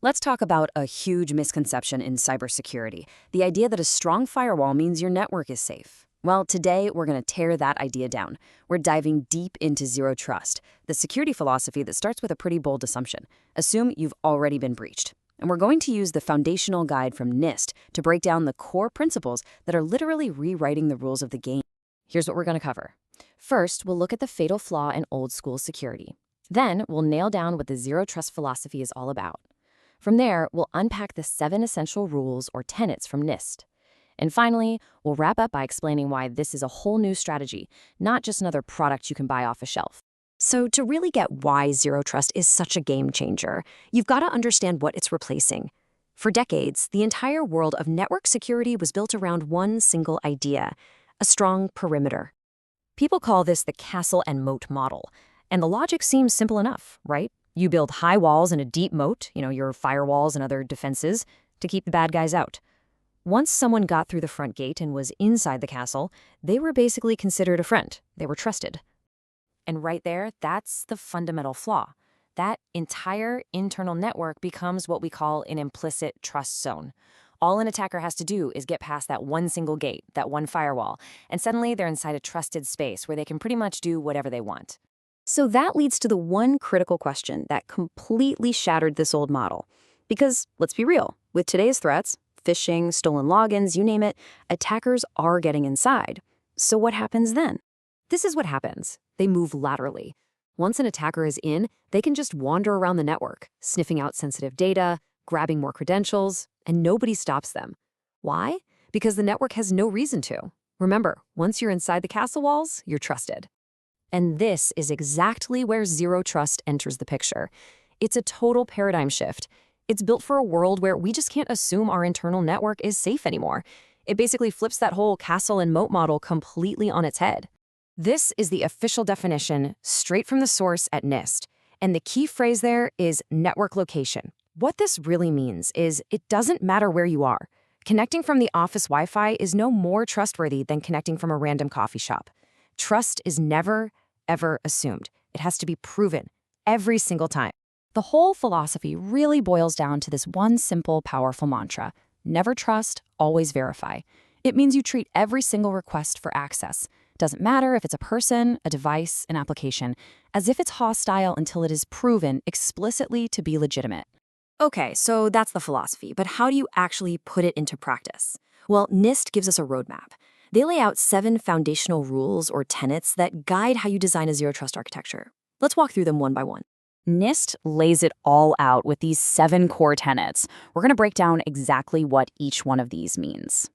Let's talk about a huge misconception in cybersecurity, the idea that a strong firewall means your network is safe. Well, today we're going to tear that idea down. We're diving deep into zero trust, the security philosophy that starts with a pretty bold assumption. Assume you've already been breached. And we're going to use the foundational guide from NIST to break down the core principles that are literally rewriting the rules of the game. Here's what we're going to cover. First, we'll look at the fatal flaw in old school security. Then, we'll nail down what the zero trust philosophy is all about. From there, we'll unpack the 7 essential rules or tenets from NIST. And finally, we'll wrap up by explaining why this is a whole new strategy, not just another product you can buy off a shelf. So to really get why zero trust is such a game changer, you've got to understand what it's replacing. For decades, the entire world of network security was built around one single idea: a strong perimeter. People call this the castle and moat model. And the logic seems simple enough, right? You build high walls and a deep moat, your firewalls and other defenses, to keep the bad guys out. Once someone got through the front gate and was inside the castle, they were basically considered a friend. They were trusted. And right there, that's the fundamental flaw. That entire internal network becomes what we call an implicit trust zone. All an attacker has to do is get past that one single gate, that one firewall, and suddenly they're inside a trusted space where they can pretty much do whatever they want. So that leads to the one critical question that completely shattered this old model. Because, let's be real, with today's threats, phishing, stolen logins, you name it, attackers are getting inside. So what happens then? This is what happens. They move laterally. Once an attacker is in, they can just wander around the network, sniffing out sensitive data, grabbing more credentials, and nobody stops them. Why? Because the network has no reason to. Remember, once you're inside the castle walls, you're trusted. And this is exactly where zero trust enters the picture. It's a total paradigm shift. It's built for a world where we just can't assume our internal network is safe anymore. It basically flips that whole castle and moat model completely on its head. This is the official definition, straight from the source at NIST. And the key phrase there is network location. What this really means is it doesn't matter where you are. Connecting from the office Wi-Fi is no more trustworthy than connecting from a random coffee shop. Trust is never, ever assumed. It has to be proven every single time. The whole philosophy really boils down to this one simple, powerful mantra: never trust, always verify. It means you treat every single request for access, doesn't matter if it's a person, a device, an application, as if it's hostile until it is proven explicitly to be legitimate. Okay, so that's the philosophy, but how do you actually put it into practice? Well, NIST gives us a roadmap. They lay out 7 foundational rules or tenets that guide how you design a zero trust architecture. Let's walk through them one by one. NIST lays it all out with these 7 core tenets. We're going to break down exactly what each one of these means.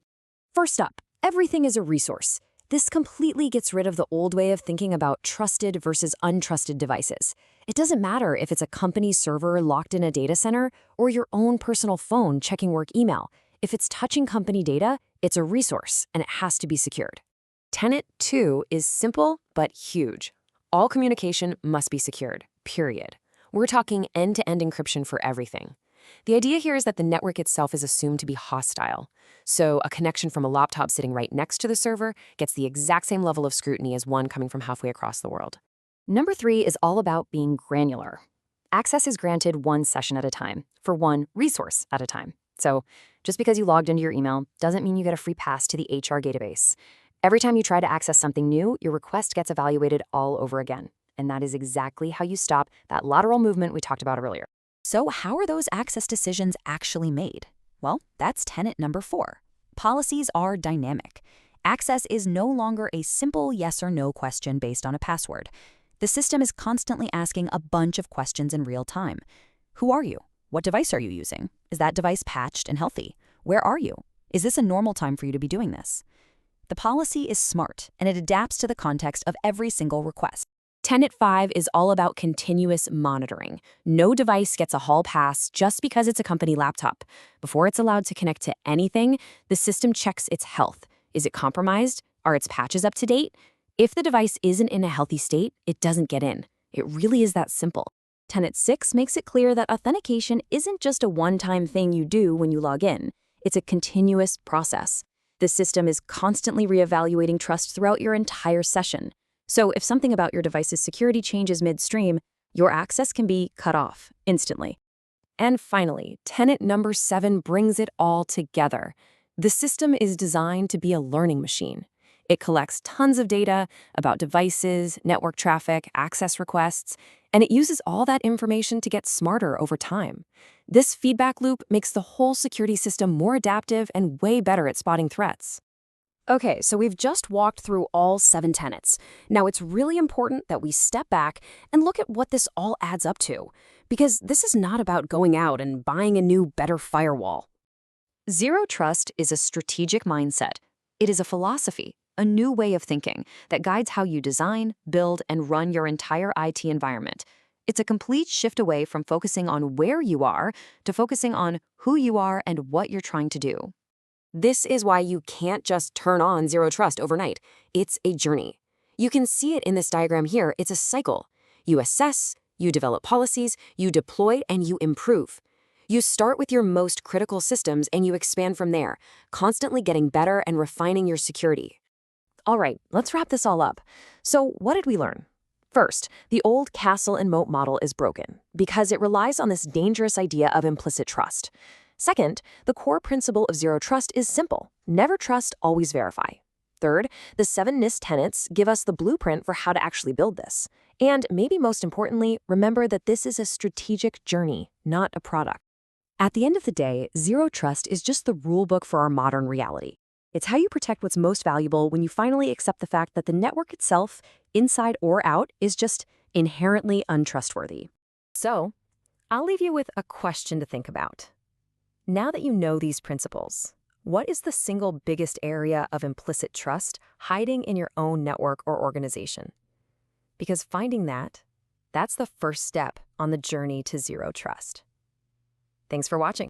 First up, everything is a resource. This completely gets rid of the old way of thinking about trusted versus untrusted devices. It doesn't matter if it's a company server locked in a data center or your own personal phone checking work email. If it's touching company data, it's a resource and it has to be secured. Tenet 2 is simple but huge. All communication must be secured, period. We're talking end-to-end encryption for everything. The idea here is that the network itself is assumed to be hostile. So a connection from a laptop sitting right next to the server gets the exact same level of scrutiny as one coming from halfway across the world. Number 3 is all about being granular. Access is granted one session at a time, for one resource at a time. So just because you logged into your email doesn't mean you get a free pass to the HR database. Every time you try to access something new, your request gets evaluated all over again. And that is exactly how you stop that lateral movement we talked about earlier. So how are those access decisions actually made? Well, that's tenet number 4. Policies are dynamic. Access is no longer a simple yes or no question based on a password. The system is constantly asking a bunch of questions in real time. Who are you? What device are you using? Is that device patched and healthy? Where are you? Is this a normal time for you to be doing this? The policy is smart, and it adapts to the context of every single request. Tenet 5 is all about continuous monitoring. No device gets a hall pass just because it's a company laptop. Before it's allowed to connect to anything, the system checks its health. Is it compromised? Are its patches up to date? If the device isn't in a healthy state, it doesn't get in. It really is that simple. Tenet 6 makes it clear that authentication isn't just a one-time thing you do when you log in. It's a continuous process. The system is constantly reevaluating trust throughout your entire session. So if something about your device's security changes midstream, your access can be cut off instantly. And finally, tenet number 7 brings it all together. The system is designed to be a learning machine. It collects tons of data about devices, network traffic, access requests, and it uses all that information to get smarter over time. This feedback loop makes the whole security system more adaptive and way better at spotting threats. Okay, so we've just walked through all 7 tenets. Now it's really important that we step back and look at what this all adds up to, because this is not about going out and buying a new, better firewall. Zero trust is a strategic mindset. It is a philosophy, a new way of thinking that guides how you design, build, and run your entire IT environment. It's a complete shift away from focusing on where you are to focusing on who you are and what you're trying to do. This is why you can't just turn on zero trust overnight. It's a journey. You can see it in this diagram here. It's a cycle. You assess, you develop policies, you deploy, and you improve. You start with your most critical systems and you expand from there, constantly getting better and refining your security. All right, let's wrap this all up. So what did we learn? First, the old castle and moat model is broken because it relies on this dangerous idea of implicit trust. Second, the core principle of zero trust is simple. Never trust, always verify. Third, the 7 NIST tenets give us the blueprint for how to actually build this. And maybe most importantly, remember that this is a strategic journey, not a product. At the end of the day, zero trust is just the rulebook for our modern reality. It's how you protect what's most valuable when you finally accept the fact that the network itself, inside or out, is just inherently untrustworthy. So, I'll leave you with a question to think about. Now that you know these principles, what is the single biggest area of implicit trust hiding in your own network or organization? Because finding that's the first step on the journey to zero trust. Thanks for watching.